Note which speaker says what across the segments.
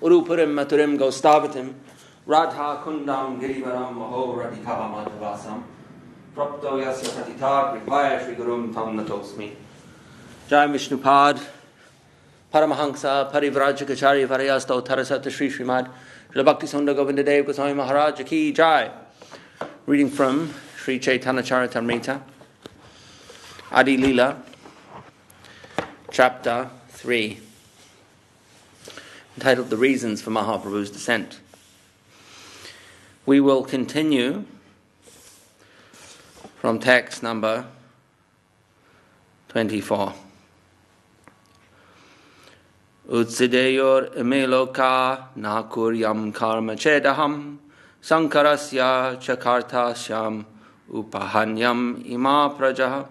Speaker 1: Urupurim maturim gostavatim Radha kundam girivaram maho radhika madhavasam Prapto yasya patita kripaya shri gurum tam natosmi. Jai Vishnupad Paramahansa Parivrajikacharya Varayasta Uttarasata Sri Srimad Srila Bhakti Sundar Govinda Dev Goswami Maharaj Ki Jai. Reading from Sri Chaitanya Charitamrita, Adi Leela, Chapter 3, entitled The Reasons for Mahaprabhu's Descent. We will continue from text number 24. Utsideyor emeloka nakuryam karma chedaham sankarasya chakartasyam upahanyam ima prajaha.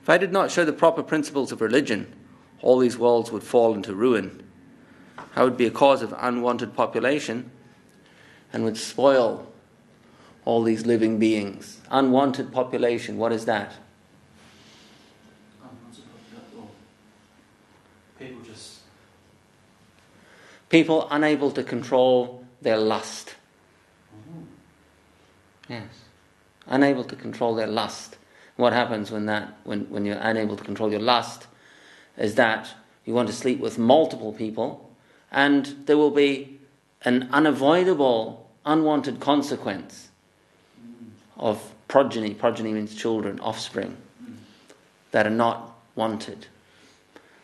Speaker 1: If I did not show the proper principles of religion, all these worlds would fall into ruin. I would be a cause of unwanted population and would spoil all these living beings. Unwanted population, what is that? People unable to control their lust. Yes. Unable to control their lust. What happens when you're unable to control your lust is that you want to sleep with multiple people, and there will be an unavoidable, unwanted consequence of progeny. Progeny means children, offspring, that are not wanted.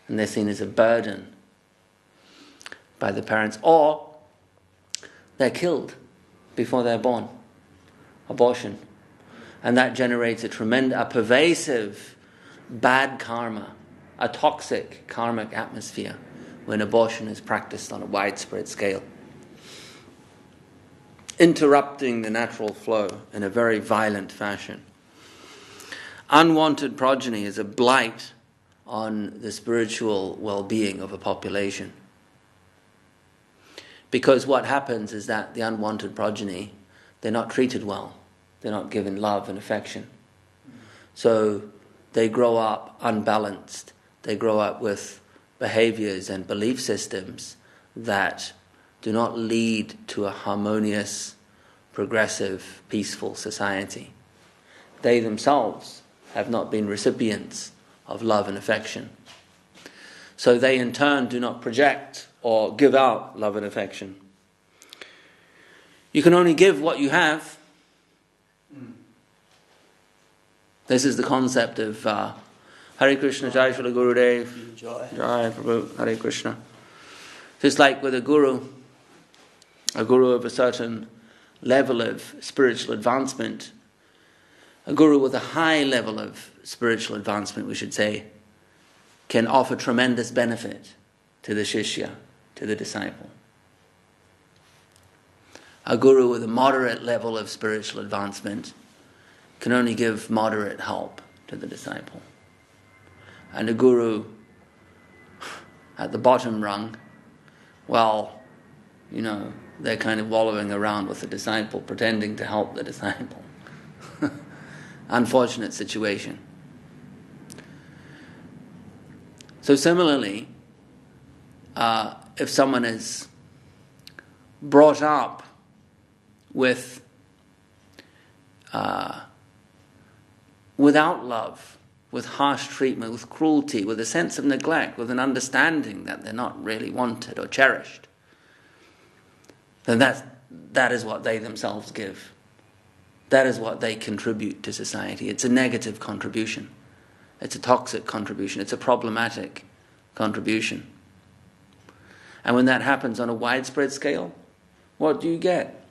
Speaker 1: And they're seen as a burden by the parents, or they're killed before they're born. Abortion. And that generates a pervasive bad karma, a toxic karmic atmosphere when abortion is practiced on a widespread scale, interrupting the natural flow in a very violent fashion. Unwanted progeny is a blight on the spiritual well-being of a population. Because what happens is that the unwanted progeny, they're not treated well. They're not given love and affection. So they grow up unbalanced. They grow up with behaviors and belief systems that do not lead to a harmonious, progressive, peaceful society. They themselves have not been recipients of love and affection. So they in turn do not project or give out love and affection. You can only give what you have. This is the concept of Hare Krishna, Jai Shri Gurudev, Jai Prabhu, Hare Krishna. Just like with a guru of a certain level of spiritual advancement, a guru with a high level of spiritual advancement, we should say, can offer tremendous benefit to the shishya, to the disciple. A guru with a moderate level of spiritual advancement can only give moderate help to the disciple. And a guru at the bottom rung, well, they're kind of wallowing around with the disciple, pretending to help the disciple. Unfortunate situation. So similarly, if someone is brought up with without love, with harsh treatment, with cruelty, with a sense of neglect, with an understanding that they're not really wanted or cherished, then that is what they themselves give. That is what they contribute to society. It's a negative contribution. It's a toxic contribution. It's a problematic contribution. And when that happens on a widespread scale, what do you get?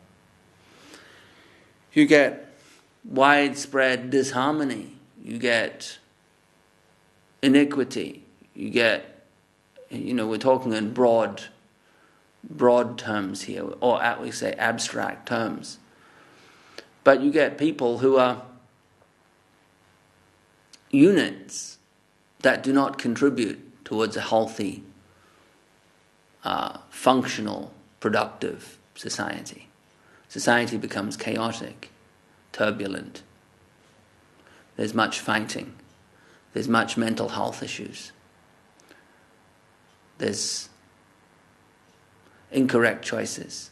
Speaker 1: You get widespread disharmony. You get iniquity. You get, we're talking in broad terms here, or we say abstract terms. But you get people who are units that do not contribute towards a healthy, functional, productive society. Society becomes chaotic, turbulent. There's much fighting. There's much mental health issues. There's incorrect choices,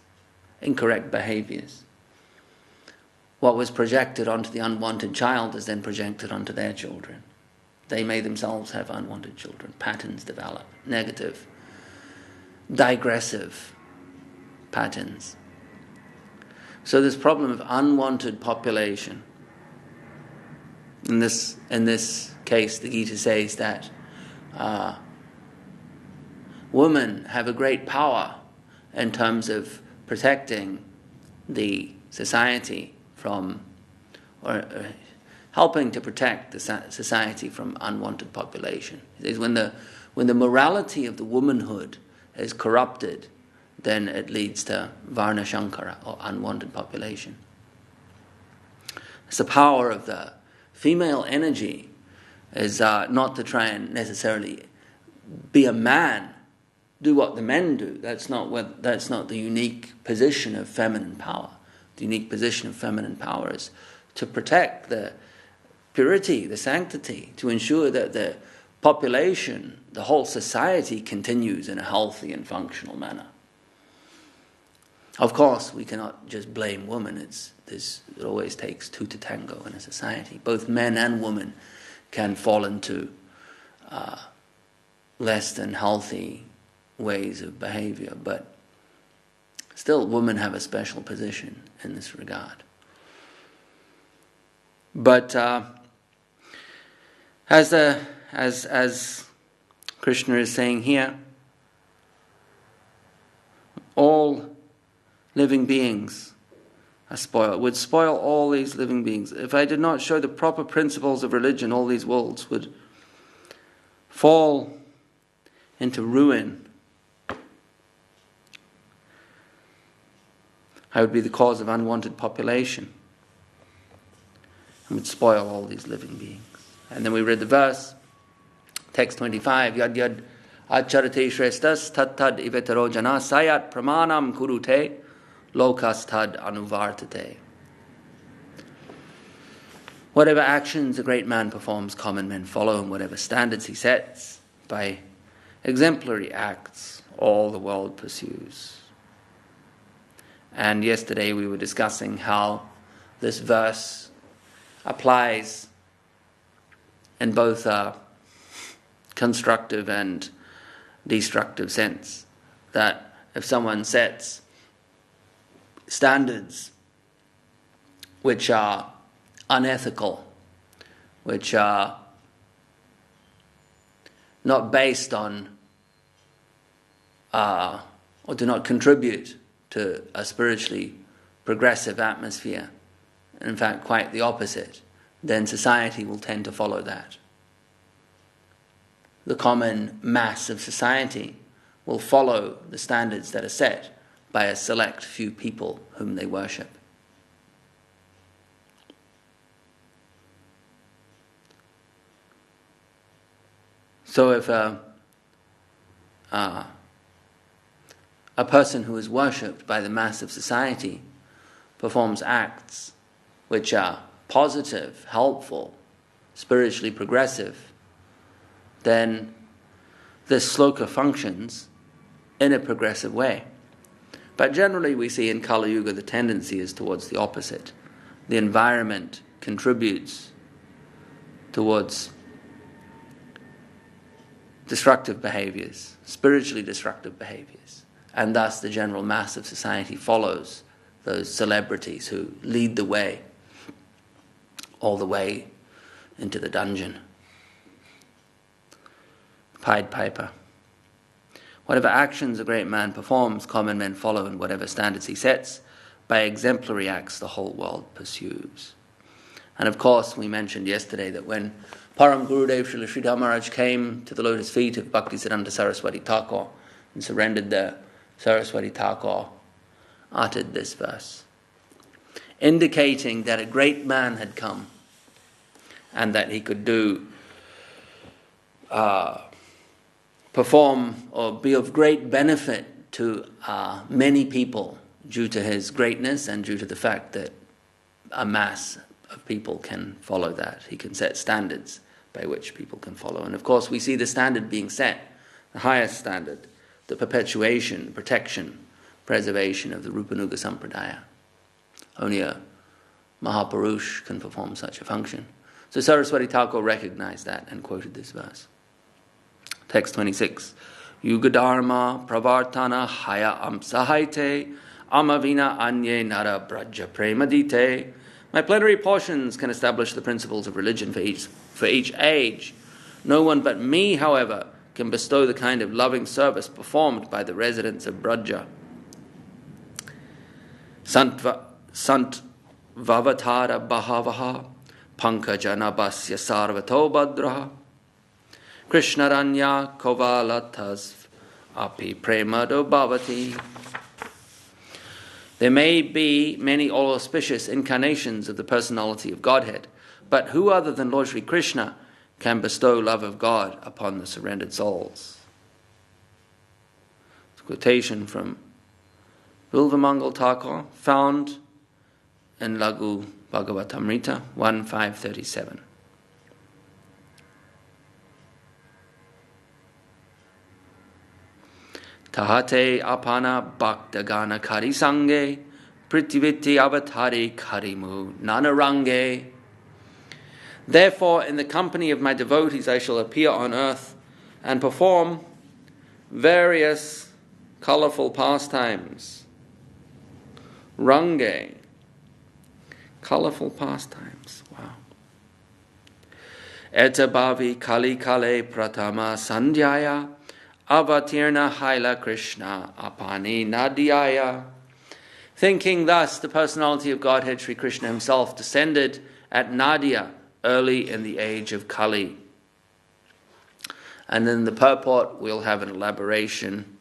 Speaker 1: incorrect behaviors. What was projected onto the unwanted child is then projected onto their children. They may themselves have unwanted children. Patterns develop, negative, digressive patterns. So this problem of unwanted population, in this case, the Gita says that women have a great power in terms of protecting the society from, or helping to protect the society from unwanted population. It says when the morality of the womanhood is corrupted, then it leads to Varna Shankara, or unwanted population. It's the power of the female energy is not to try and necessarily be a man, do what the men do. That's not the unique position of feminine power. The unique position of feminine power is to protect the purity, the sanctity, to ensure that the population, the whole society, continues in a healthy and functional manner. Of course, we cannot just blame women. It always takes two to tango in a society. Both men and women can fall into less than healthy ways of behavior, but still women have a special position in this regard. But as Krishna is saying here, all living beings are spoiled, would spoil all these living beings. If I did not show the proper principles of religion, all these worlds would fall into ruin. I would be the cause of unwanted population and would spoil all these living beings. And then we read the verse, text 25, Yad Yad Acharate Shrestas Tat Tad Ivetaro Jana Sayat Pramanam Kurute Lokas Tad Anuvartate. Whatever actions a great man performs, common men follow, and whatever standards he sets, by exemplary acts, all the world pursues. And yesterday we were discussing how this verse applies in both a constructive and destructive sense. That if someone sets standards which are unethical, which are not based on or do not contribute to a spiritually progressive atmosphere, in fact quite the opposite, then society will tend to follow that. The common mass of society will follow the standards that are set by a select few people whom they worship. So if a person who is worshipped by the mass of society performs acts which are positive, helpful, spiritually progressive, then this sloka functions in a progressive way. But generally we see in Kali Yuga the tendency is towards the opposite. The environment contributes towards destructive behaviors, spiritually destructive behaviors, and thus the general mass of society follows those celebrities who lead the way all the way into the dungeon. Pied Piper. Whatever actions a great man performs, common men follow, and whatever standards he sets, by exemplary acts the whole world pursues. And of course, we mentioned yesterday that when Param Gurudev Srila Sridhar Maharaj came to the lotus feet of Bhaktisiddhanta Saraswati Thakur and surrendered there, Saraswati Thakur uttered this verse, indicating that a great man had come and that he could perform or be of great benefit to many people due to his greatness and due to the fact that a mass of people can follow that. He can set standards by which people can follow. And of course we see the standard being set, the highest standard, the perpetuation, protection preservation of the Rupanuga Sampradaya. Only a Mahapurush can perform such a function. So Saraswati Thakur recognized that and quoted this verse. Text 26. Yugadharma pravartana haya amsahaite amavina anye nara braja premadite. My plenary portions can establish the principles of religion for each age. No one but me, however, can bestow the kind of loving service performed by the residents of Braja. Sant Vavatara Bhavaha Pankajanabasya Sarvato Bhadraha Krishnaranya Kovalatas Api Premado Bhavati. There may be many all auspicious incarnations of the personality of Godhead, but who other than Lord Sri Krishna can bestow love of God upon the surrendered souls? It's a quotation from Bilvamangal Thakur, found in Lagu Bhagavatamrita 1.537. Tahate apana bhaktagana kari sange pritiviti avatari karimu nanarange. Therefore, in the company of my devotees, I shall appear on earth and perform various colorful pastimes. Range. Colorful pastimes. Wow. Eta bhavi kali kale pratama sandhyaya avatirna haila Krishna apani nadhyaya. Thinking thus, the personality of Godhead, Sri Krishna himself, descended at Nadia, early in the age of Kali. And in the purport, we'll have an elaboration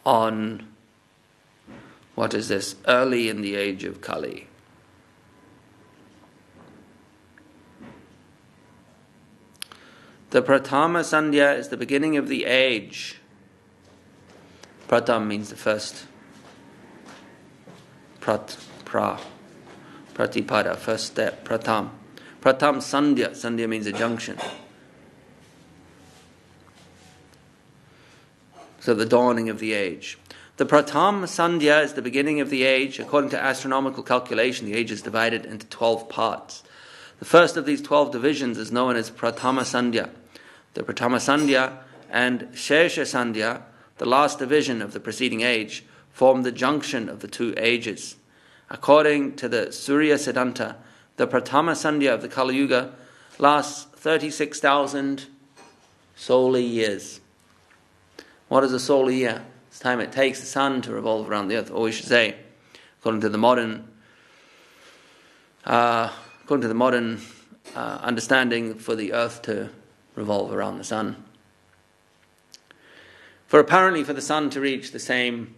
Speaker 1: on what is this, early in the age of Kali. The Pratama Sandhya is the beginning of the age. Pratam means the first. Pratipada, first step, Pratam. Pratam Sandhya. Sandhya means a junction. So the dawning of the age. The Pratam Sandhya is the beginning of the age. According to astronomical calculation, the age is divided into 12 parts. The first of these 12 divisions is known as Pratama Sandhya. The Pratama Sandhya and Shesha Sandhya, the last division of the preceding age, form the junction of the two ages. According to the Surya Siddhanta, the Pratama Sandhya of the Kali Yuga lasts 36,000 solar years. What is a solar year? It's the time it takes the sun to revolve around the earth, or we should say, according to the modern understanding, for the earth to revolve around the sun. For apparently for the sun to reach the same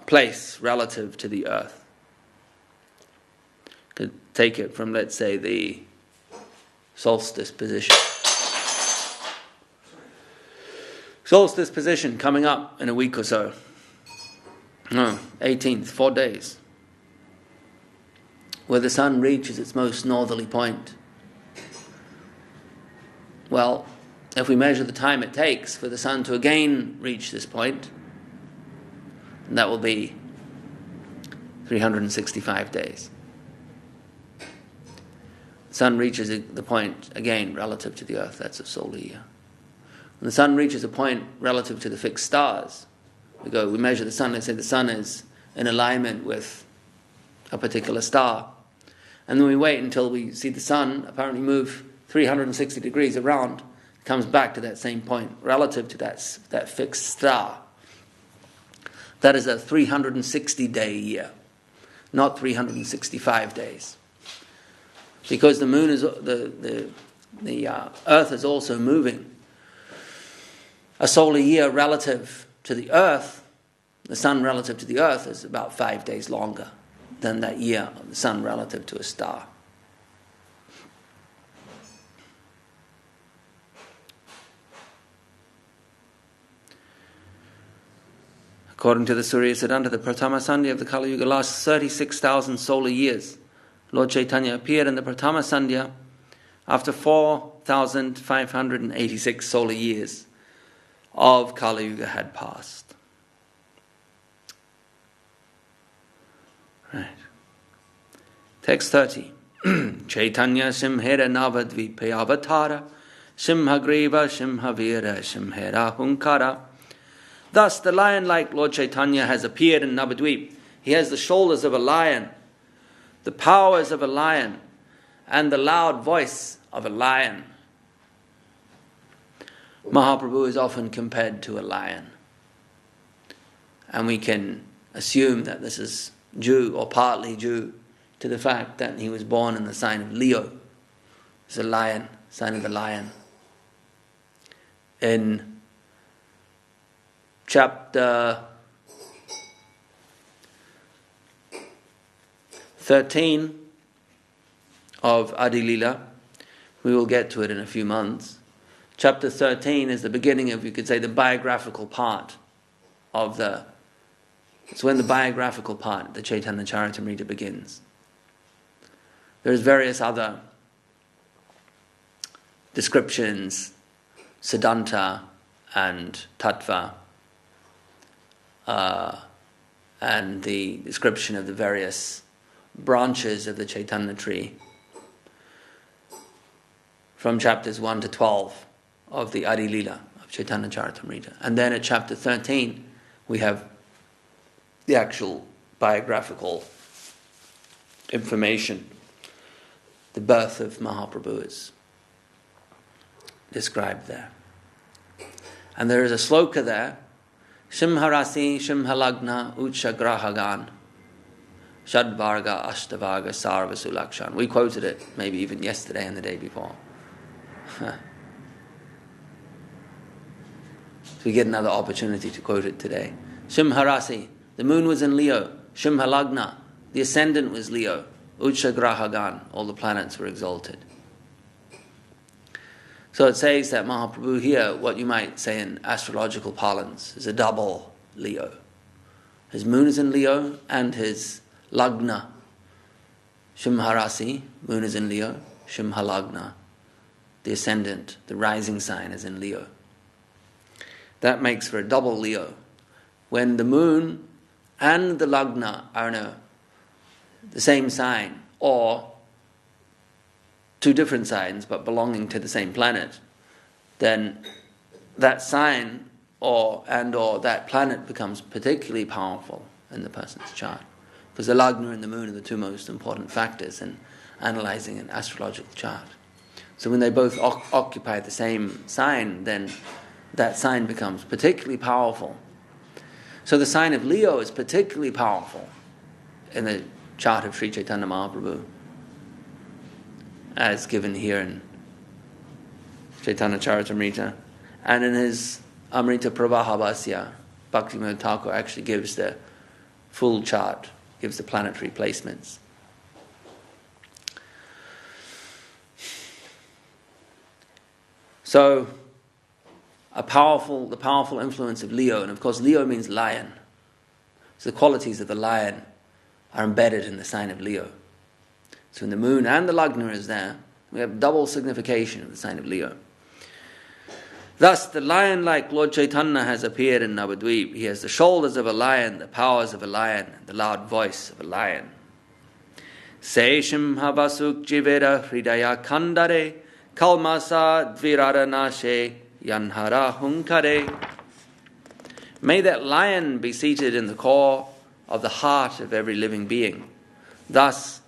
Speaker 1: place relative to the earth. Could take it from, let's say, the solstice position. Solstice position coming up in a week or so. No, 18th, 4 days. Where the sun reaches its most northerly point. Well, if we measure the time it takes for the sun to again reach this point, that will be 365 days. The sun reaches the point again relative to the earth, that's a solar year. When the sun reaches a point relative to the fixed stars, we measure the sun, let's say the sun is in alignment with a particular star. And then we wait until we see the sun apparently move 360 degrees around, comes back to that same point relative to that fixed star. That is a 360-day year, not 365 days. Because the moon is the earth is also moving. A solar year relative to the earth, the sun relative to the earth, is about 5 days longer than that year of the sun relative to a star. According to the Surya Siddhanta, the Pratama Sandhya of the Kali Yuga lasts 36,000 solar years. Lord Chaitanya appeared in the Pratama Sandhya after 4,586 solar years of Kali Yuga had passed. Right. Text 30. Chaitanya Simhera Navadvipe Avatara Simhagreva Simhavira Simhera Hunkara. Thus the lion-like Lord Chaitanya has appeared in Navadvip. He has the shoulders of a lion, the powers of a lion, and the loud voice of a lion. Mahaprabhu is often compared to a lion. And we can assume that this is due, or partly due, to the fact that he was born in the sign of Leo. It's a lion, sign of the lion. In chapter 13 of Adi Lila, we will get to it in a few months. Chapter 13 is the beginning of, you could say, the biographical part of it's when the biographical part, the Chaitanya Charitamrita, begins. There's various other descriptions, Siddhanta and Tattva, and the description of the various branches of the Chaitanya tree from chapters 1 to 12 of the Adi Lila of Chaitanya Charitamrita. And then at chapter 13 we have the actual biographical information. The birth of Mahaprabhu is described there. And there is a sloka there, Simharasi Simhalagna Uchagrahagan Shadvarga Ashtavarga Sarva Sulakshan. We quoted it maybe even yesterday and the day before. So we get another opportunity to quote it today. Simharasi, the moon was in Leo. Simhalagna, the ascendant was Leo. Uchagrahagan, all the planets were exalted. So it says that Mahaprabhu here, what you might say in astrological parlance, is a double Leo. His moon is in Leo and his Lagna, Simharasi, moon is in Leo, Simhalagna, the ascendant, the rising sign is in Leo. That makes for a double Leo. When the moon and the Lagna are in the same sign, or two different signs but belonging to the same planet, then that sign or that planet becomes particularly powerful in the person's chart. Because the Lagna and the moon are the two most important factors in analyzing an astrological chart. So when they both occupy the same sign, then that sign becomes particularly powerful. So the sign of Leo is particularly powerful in the chart of Sri Chaitanya Mahaprabhu, as given here in Chaitanya Charitamrita. And in his Amrita Pravahabhasya, Bhakti Thakur actually gives the full chart, gives the planetary placements. So, the powerful influence of Leo, and of course Leo means lion. So the qualities of the lion are embedded in the sign of Leo. So when the moon and the Lagna is there, we have double signification of the sign of Leo. Thus, the lion-like Lord Chaitanya has appeared in Navadvip. He has the shoulders of a lion, the powers of a lion, and the loud voice of a lion. Seshim havasuk jivera hridaya kandare kalmasa dviraranashe yanhara hunkare. May that lion be seated in the core of the heart of every living being. Thus,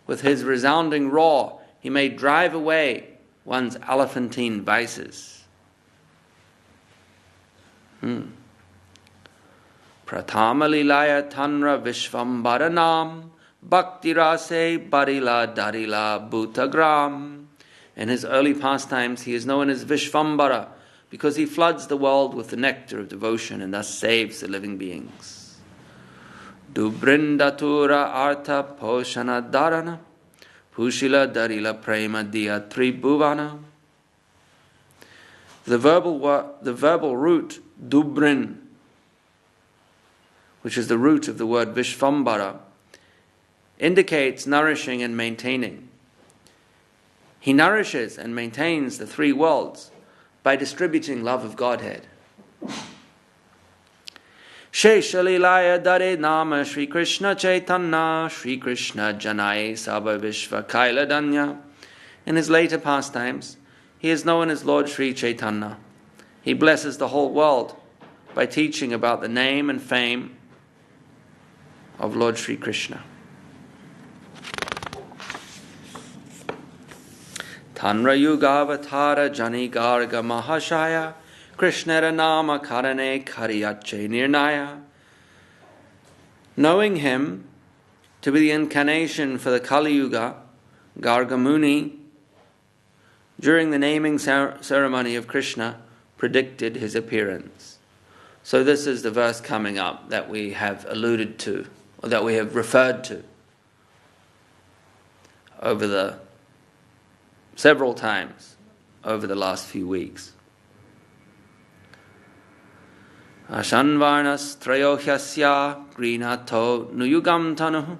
Speaker 1: with his resounding roar, he may drive away one's elephantine vices. Prathamalilaya tanra vishvambaranam bhakti rase barila darila bhutagram. In his early pastimes, he is known as Vishvambara because he floods the world with the nectar of devotion and thus saves the living beings. Dubrindatura artha poshana dharana pushila darila prema diya tribhuvana. The verbal root dubrin, which is the root of the word Vishvambara, indicates nourishing and maintaining. He nourishes and maintains the three worlds by distributing love of Godhead. Sheshalilaya Dare Nama Shri Krishna Chaitanya Shri Krishna Janai Sabha Vishva Kaila Danya. In his later pastimes, he is known as Lord Sri Chaitanya. He blesses the whole world by teaching about the name and fame of Lord Sri Krishna. Tanra Yuga Avatara Jani Garga Mahashaya Krishnera Nama Karane Kariyache Nirnaya. Knowing him to be the incarnation for the Kali Yuga, Garga Muni, during the naming ceremony of Krishna, predicted his appearance. So this is the verse coming up that we have alluded to, or that we have referred to over the several times over the last few weeks. Ashanvarnas trayohyasya greenato nuyugam tanuh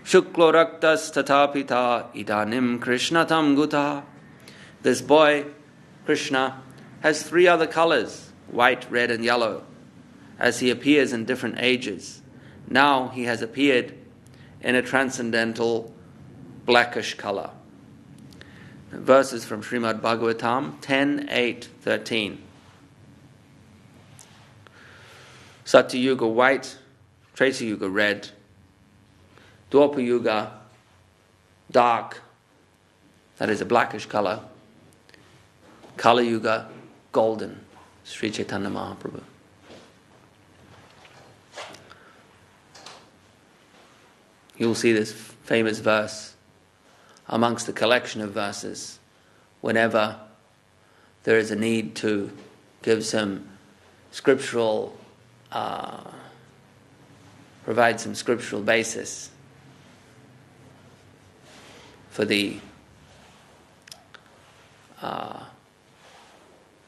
Speaker 1: shukloraktas tatapita idanim krishnatam guta. This boy, Krishna, has 3 other colors, white, red and yellow, as he appears in different ages. Now he has appeared in a transcendental blackish color. Verses from Srimad Bhagavatam 10:8-13. Satya Yuga white, Treta Yuga red, Dwapara Yuga dark, that is a blackish color, Kali Yuga golden, Sri Chaitanya Mahaprabhu. You'll see this famous verse amongst the collection of verses whenever there is a need to give some scriptural, provide some scriptural basis for the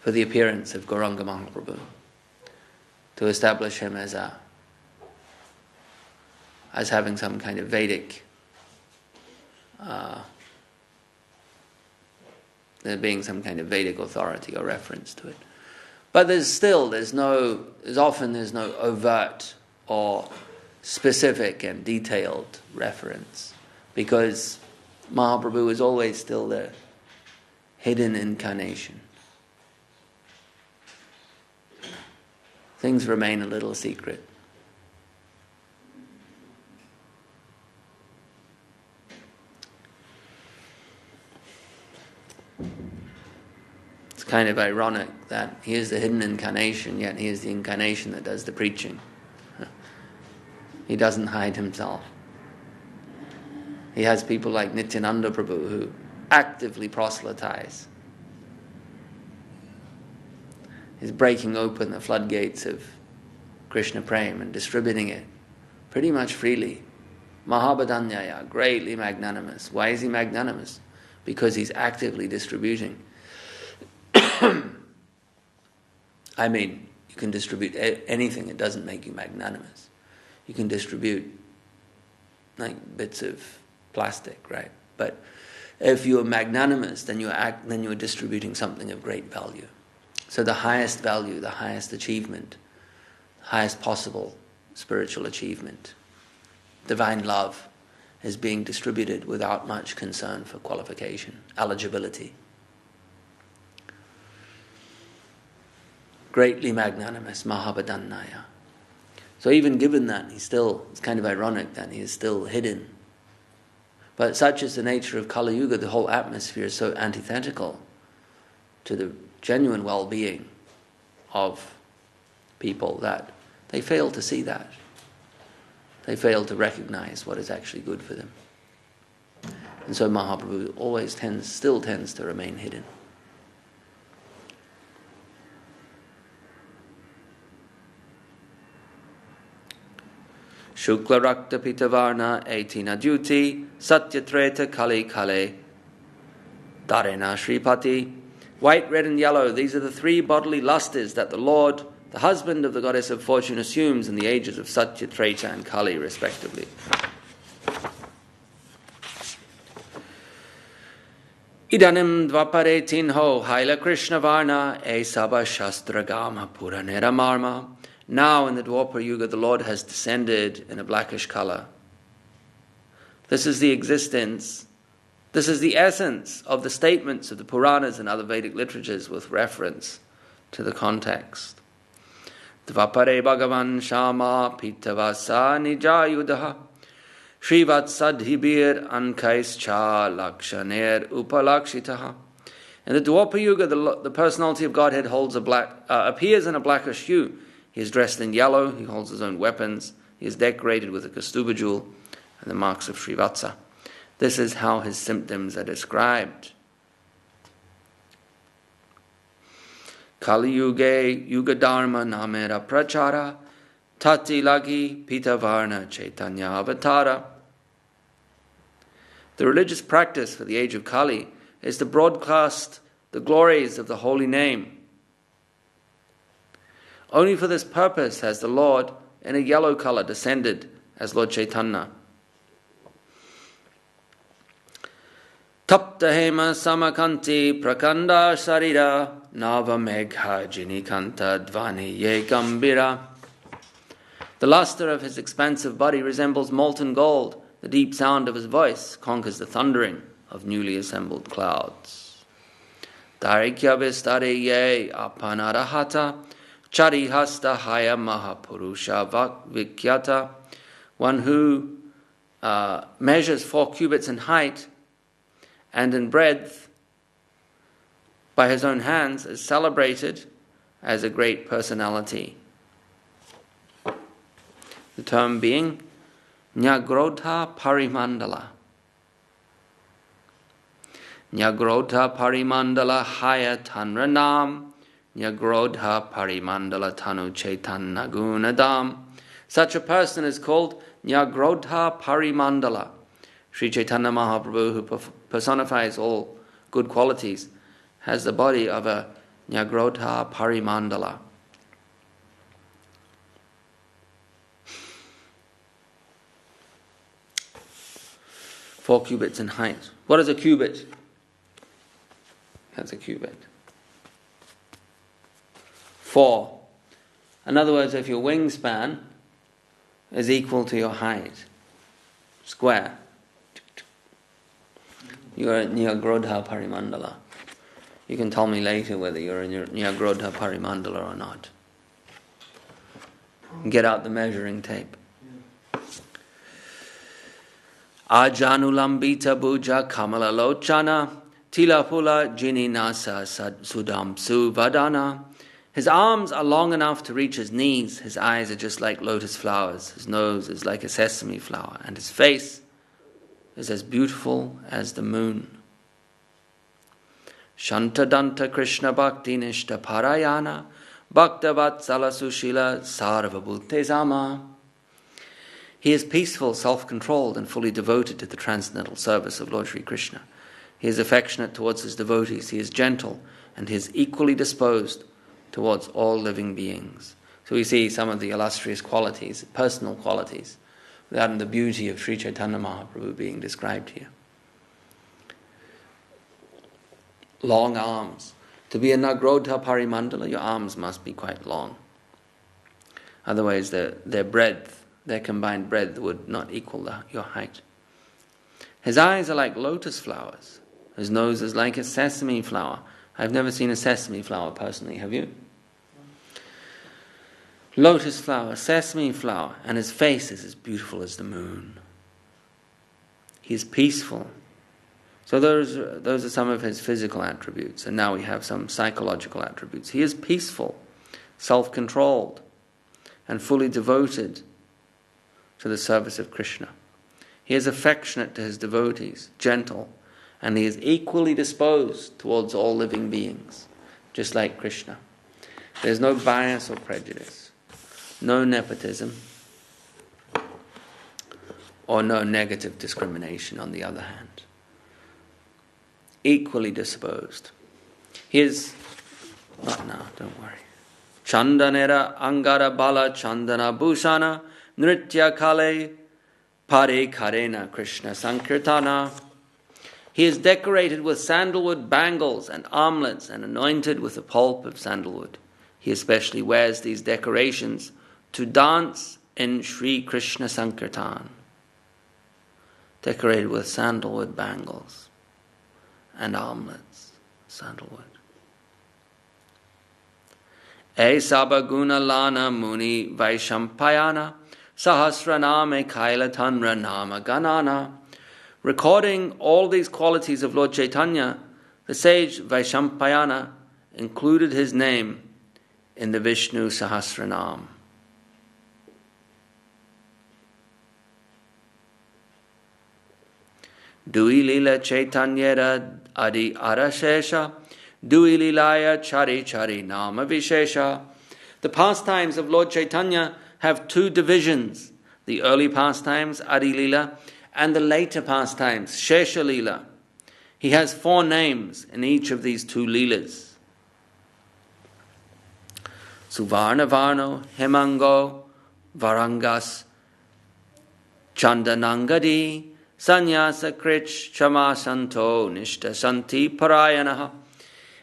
Speaker 1: appearance of Gauranga Mahaprabhu, to establish him as having some kind of Vedic, there being some kind of Vedic authority or reference to it. But there's no overt or specific and detailed reference, because Mahaprabhu is always still the hidden incarnation. Things remain a little secret. It's kind of ironic that he is the hidden incarnation, yet he is the incarnation that does the preaching. He doesn't hide himself. He has people like Nityananda Prabhu who actively proselytize. He's breaking open the floodgates of Krishna Prem and distributing it pretty much freely. Mahabhadanyaya, greatly magnanimous. Why is he magnanimous? Because he's actively distributing. I mean, you can distribute anything, it doesn't make you magnanimous. You can distribute like bits of plastic, right? But if you are magnanimous, then you are distributing something of great value. So the highest value, the highest achievement, highest possible spiritual achievement, divine love, is being distributed without much concern for qualification, eligibility. Greatly magnanimous, Mahabhadanyaya. So even given that, it's kind of ironic that he is still hidden. But such is the nature of Kali Yuga, the whole atmosphere is so antithetical to the genuine well-being of people that they fail to see that. They fail to recognize what is actually good for them. And so Mahaprabhu still tends to remain hidden. Shukla Rakta Pitavarna Etina Duti Satya Treta Kali Kale Darena Shripati. White, red and yellow, these are the 3 bodily lustres that the Lord, the husband of the goddess of fortune, assumes in the ages of Satya, Treta and Kali respectively. Idanim dvapare tinho haila Krishna varna e sabha shastra gama puranera marma. Now in the Dwapara Yuga, the Lord has descended in a blackish color. This is the existence, this is the essence of the statements of the Puranas and other Vedic literatures with reference to the context. Dvapare Bhagavan Shama Pitavasa Nijayudaha Srivatsadhibir Ankaischa Lakshaner Upalakshitaha. In the Dwapara Yuga, the personality of Godhead appears in a blackish hue. He is dressed in yellow, he holds his own weapons, he is decorated with a kastuba jewel and the marks of Srivatsa. This is how his symptoms are described. Kali Yuge Yuga Dharma Namera Prachara Tati Lagi Pitavarna Chaitanya Avatara. The religious practice for the age of Kali is to broadcast the glories of the holy name. Only for this purpose has the Lord, in a yellow color, descended as Lord Chaitanya. Tapta hema samakanti prakanda sarira nava megha jinikanta dvani ye gambira. The luster of his expansive body resembles molten gold. The deep sound of his voice conquers the thundering of newly assembled clouds. Darikya vistare ye apanarahata charihasta haya mahapurusha vikyata. One who measures 4 cubits in height and in breadth by his own hands is celebrated as a great personality. The term being Nyagrodha Parimandala. Nyagrodha Parimandala Haya Tanranam Nyagrodha Parimandala Tanu Chaitanya Gunadam. Such a person is called Nyagrodha Parimandala. Sri Chaitanya Mahaprabhu, who personifies all good qualities, has the body of a Nyagrodha Parimandala. Four cubits in height. What is a cubit? That's a cubit. 4. In other words, if your wingspan is equal to your height, square, you're at Nyagrodha Parimandala. You can tell me later whether you're in your Nyagrodha Parimandala or not. Get out the measuring tape. Ajanulambita Bhuja Kamala Lochana Tilapula Jini Nasa Sudam Suvadana. His arms are long enough to reach his knees. His eyes are just like lotus flowers. His nose is like a sesame flower. And his face is as beautiful as the moon. Shantadanta Krishna Bhakti Nishta Parayana Bhaktavatsala Sushila Sarvabhutesama. He is peaceful, self-controlled, and fully devoted to the transcendental service of Lord Sri Krishna. He is affectionate towards his devotees. He is gentle, and he is equally disposed towards all living beings. So we see some of the illustrious qualities, personal qualities, that and the beauty of Sri Chaitanya Mahaprabhu being described here. Long arms. To be a Nyagrodha Parimandala, your arms must be quite long. Otherwise, their breadth, their combined breadth would not equal your height. His eyes are like lotus flowers. His nose is like a sesame flower. I've never seen a sesame flower personally, have you? Lotus flower, sesame flower, and his face is as beautiful as the moon. He is peaceful. So those are some of his physical attributes, and now we have some psychological attributes. He is peaceful, self-controlled, and fully devoted to the service of Krishna. He is affectionate to his devotees, gentle, and he is equally disposed towards all living beings, just like Krishna. There is no bias or prejudice, no nepotism, or no negative discrimination on the other hand. Equally disposed. He is, not now, don't worry. Chandanera Angara Bala Chandana Bhushana Nritya Kale Pare Karena Krishna Sankirtana. He is decorated with sandalwood bangles and armlets and anointed with the pulp of sandalwood. He especially wears these decorations to dance in Sri Krishna Sankirtan, decorated with sandalwood bangles and armlets, sandalwood. E sabaguna lana muni vaishampayana sahasraname kailatanra nama ganana. Recording all these qualities of Lord Chaitanya, the sage Vaishampayana included his name in the Vishnu Sahasranam. Dui lila Chaitanyera adi arashesha, Dui lilaya chari chari nama vishesha. The pastimes of Lord Chaitanya have two divisions: the early pastimes, Adi Lila, and the later pastimes, Shesha Lila. He has 4 names in each of these 2 Leelas. Suvarna Varno, Hemango, Varangas, Chandanangadi, Sanyasa Krich, Chamasanto, Nishta Santi Parayanaha.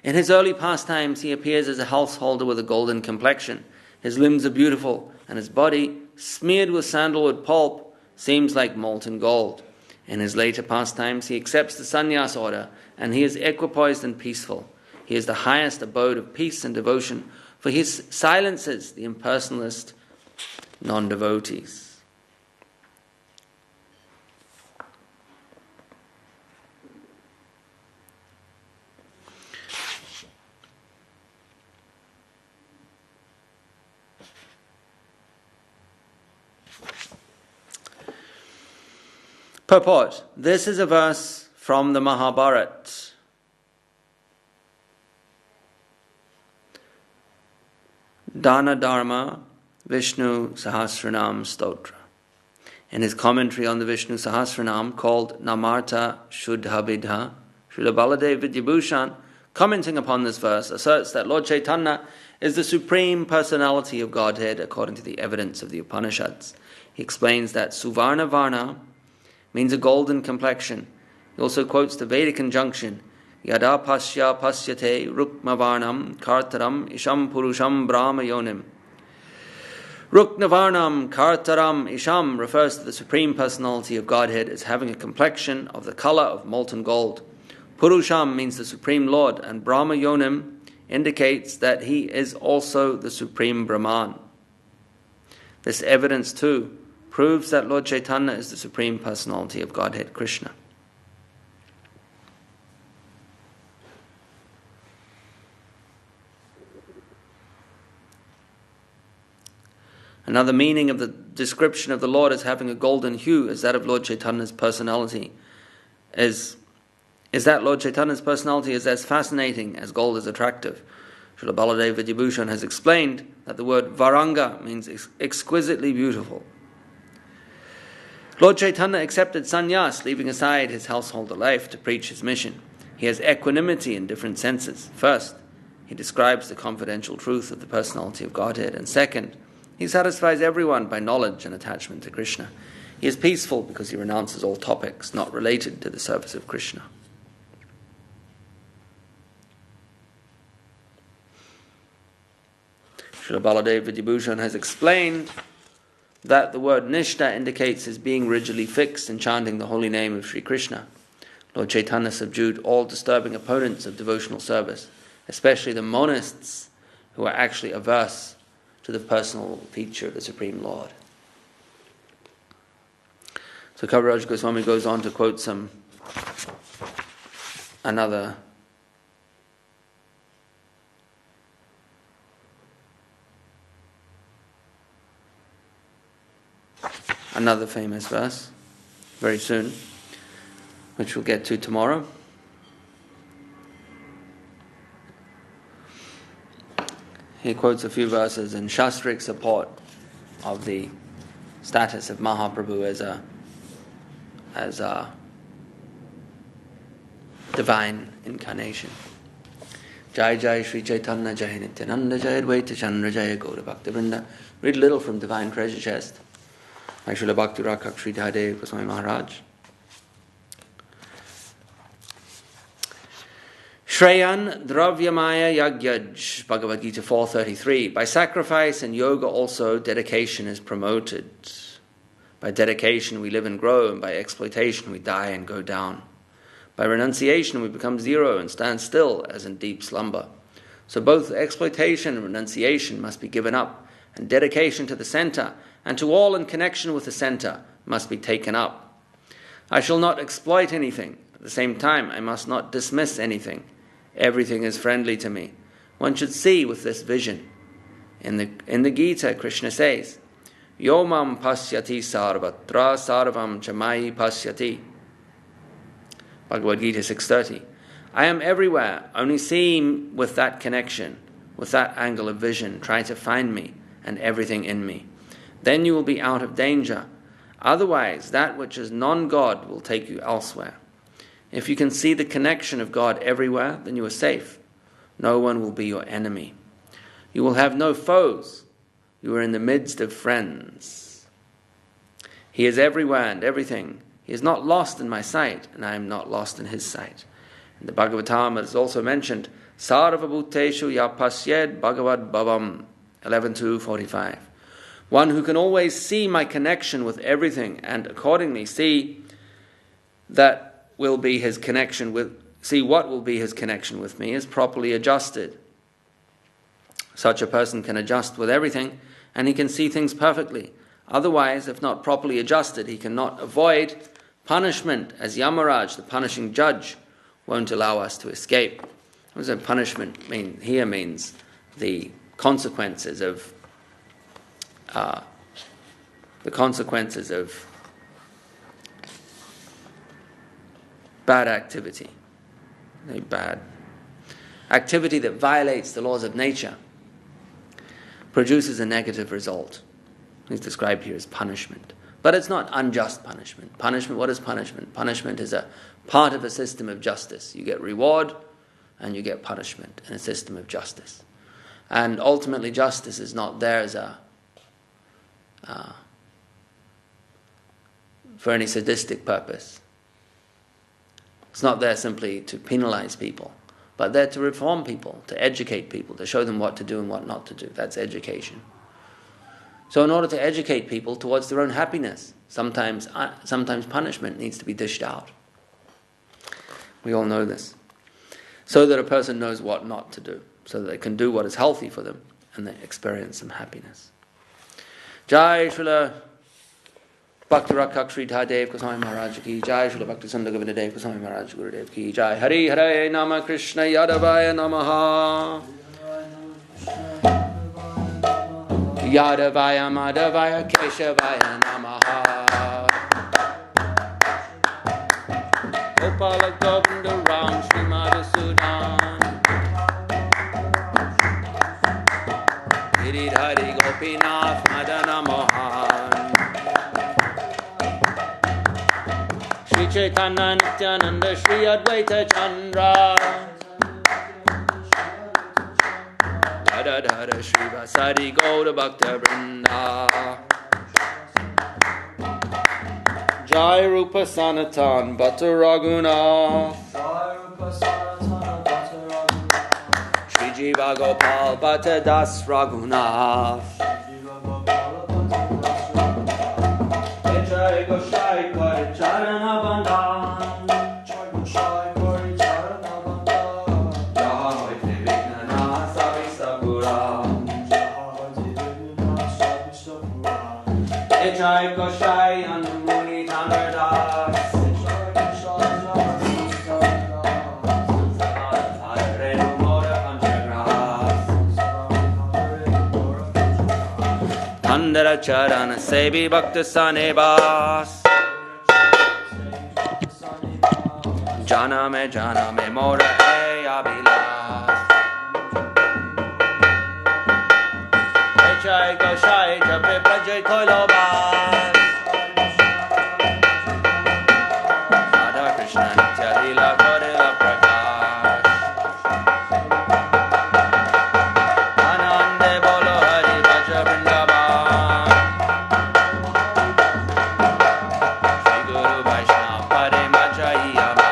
Speaker 1: In his early pastimes, he appears as a householder with a golden complexion. His limbs are beautiful, and his body, smeared with sandalwood pulp, seems like molten gold. In his later pastimes, he accepts the sannyas order, and he is equipoised and peaceful. He is the highest abode of peace and devotion, for he silences the impersonalist non-devotees. Purport. This is a verse from the Mahabharata. Dana Dharma Vishnu Sahasranam Stotra. In his commentary on the Vishnu Sahasranam called Namarta Shuddhabidha, Srila Baladev Vidyabhushan, commenting upon this verse, asserts that Lord Chaitanya is the Supreme Personality of Godhead according to the evidence of the Upanishads. He explains that Suvarna Varna means a golden complexion. He also quotes the Vedic injunction, Yada pasya pasyate rukmavarnam kartaram isham purusham brahma yonim. Ruknavarnam kartaram isham refers to the Supreme Personality of Godhead as having a complexion of the color of molten gold. Purusham means the Supreme Lord, and Brahma yonim indicates that he is also the Supreme Brahman. This evidence too proves that Lord Chaitanya is the Supreme Personality of Godhead, Krishna. Another meaning of the description of the Lord as having a golden hue is that of Lord Chaitanya's personality. Is that Lord Chaitanya's personality is as fascinating as gold is attractive. Srila Baladev Vidyabhushan has explained that the word Varanga means exquisitely beautiful. Lord Chaitanya accepted sannyas, leaving aside his householder life to preach his mission. He has equanimity in different senses. First, he describes the confidential truth of the personality of Godhead, and second, he satisfies everyone by knowledge and attachment to Krishna. He is peaceful because he renounces all topics not related to the service of Krishna. Srila Baladev Vidyabhushan has explained that the word Nishta indicates his being rigidly fixed in chanting the holy name of Sri Krishna. Lord Chaitanya subdued all disturbing opponents of devotional service, especially the monists who are actually averse to the personal feature of the Supreme Lord. So Kaviraj Goswami goes on to quote another famous verse very soon, which we'll get to tomorrow. He quotes a few verses in Shastric support of the status of Mahaprabhu as a divine incarnation. Jai Jai Sri Chaitanya Jai Nityananda Jai Advaita Chandra Jai Gaura Bhakti Vrinda. Read a little from Divine Treasure Chest by Srila Bhakti Rakak Sri Dhadev Goswami Maharaj. Shreyan Dravyamaya Yagyaj, Bhagavad Gita 4.33. By sacrifice and yoga also, dedication is promoted. By dedication we live and grow, and by exploitation we die and go down. By renunciation we become zero and stand still as in deep slumber. So both exploitation and renunciation must be given up, and dedication to the center, and to all in connection with the center, must be taken up. I shall not exploit anything. At the same time, I must not dismiss anything. Everything is friendly to me. One should see with this vision. In the Gita, Krishna says, Yomam pasyati sarvatra sarvam chamai pasyati. Bhagavad Gita 6.30. I am everywhere, only see with that connection, with that angle of vision. Try to find me and everything in me. Then you will be out of danger. Otherwise, that which is non-God will take you elsewhere. If you can see the connection of God everywhere, then you are safe. No one will be your enemy. You will have no foes. You are in the midst of friends. He is everywhere and everything. He is not lost in my sight, and I am not lost in his sight. In the Bhagavatam it is also mentioned, Sarva Bhuteshu Yapasyed Bhagavad Bhavam, 11.2.45. One who can always see my connection with everything and accordingly see what will be his connection with me is properly adjusted. Such a person can adjust with everything and he can see things perfectly. Otherwise, if not properly adjusted, he cannot avoid punishment, as Yamaraj, the punishing judge, won't allow us to escape. What does punishment mean? Here means the consequences of bad activity. A bad activity that violates the laws of nature produces a negative result. It's described here as punishment. But it's not unjust punishment. Punishment, what is punishment? Punishment is a part of a system of justice. You get reward and you get punishment in a system of justice. And ultimately justice is not there as for any sadistic purpose. It's not there simply to penalize people, but there to reform people, to educate people, to show them what to do and what not to do. That's education. So in order to educate people towards their own happiness, sometimes punishment needs to be dished out. We all know this. So that a person knows what not to do, so that they can do what is healthy for them and they experience some happiness. Jai Srila Bhakti Rakshak Sri Dhadev Goswami Maharaj ki Jai, Srila Bhakti Sundar Govinda Dev Goswami Maharaj Gurudev ki Jai. Hari Hare Nama Krishna Yadavaya Namaha Yadavaya Madhavaya Keshavaya Namaha Gopala Govinda Ram Shri Madhusudan Giridhari Gopinath Madana Mohan Shri Chaitanya Nityananda Shri Advaita Chandra Dhara Shri Vasari Gauda Bhakta Vrinda Jai Rupa Sanatan Bhatta Raghunath Shri Jiva Gopal Bhatta Das Raghunath Jai Goshai Kari Charana Bandhan Jai Goshai Kari Charana Bandhan Jai Deviknana Savisapura Jai Goshai Anumuni Tanardas Andara Charana Sevi Bhakta Sanebas Janame Mora E Abhilas Jai Goshai Jape Prajay Koilobas Radha Krishna Nitya Lila Korila Prakash Anande Bolo Hari Bhaja Vrindavan Shri Guru Vaishnava Pare Majayaman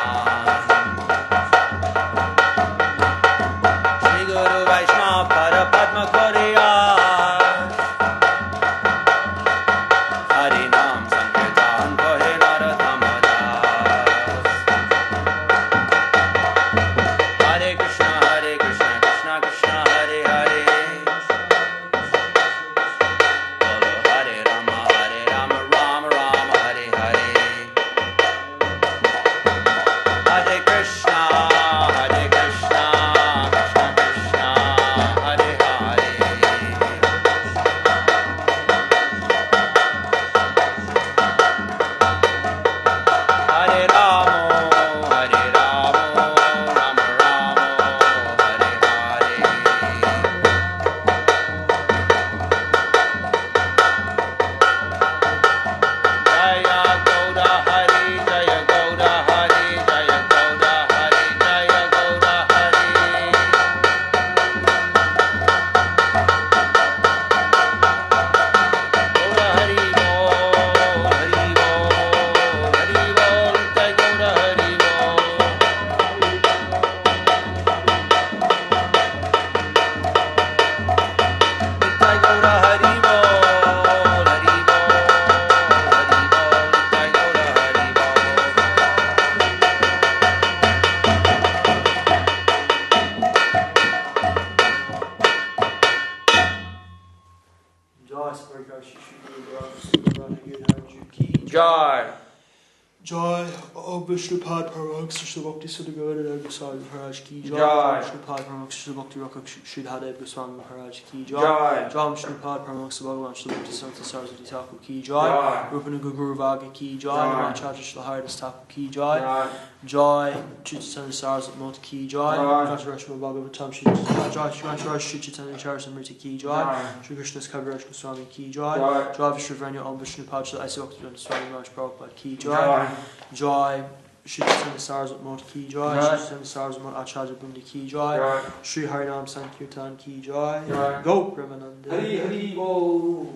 Speaker 1: Jai.
Speaker 2: Jai, Om Vishnupad Paramaham Krishna Bhakti Sudhagara Goswami Maharaj ki Jai.
Speaker 1: Jai.
Speaker 2: Vishnupad Paramaham Krishna Bhakti Rakha Sridhadev Goswami Maharaj ki Jai.
Speaker 1: Jai.
Speaker 2: Jai Vishnupad Paramaham Bhagavan Shri Bhakti Santa Saraswati Thakur ki Jai. Rupana Guru Vaga ki Jai. Acharya Shri Thakur ki Jai. Jai Chaitanya Saraswati Mota ki Jai. Rashma Bhagavatam Shri Chaitanya Shri Chaitanya Charitamrita ki Jai. Shri Krishna's Kaviraj Goswami ki Jai. Jai Vishnupad Om Vishnupad Shri Bhakti Swami Maharaj Prabhupada ki Jai. Jai Shri Chaitanya Saraswati Mota ki Jai. Shri Chaitanya Saraswati Mota Acharya Bundi ki Jai. Shri Harinam Sankirtan ki Jai. Go Brahmananda.
Speaker 1: Hari Hari Bol.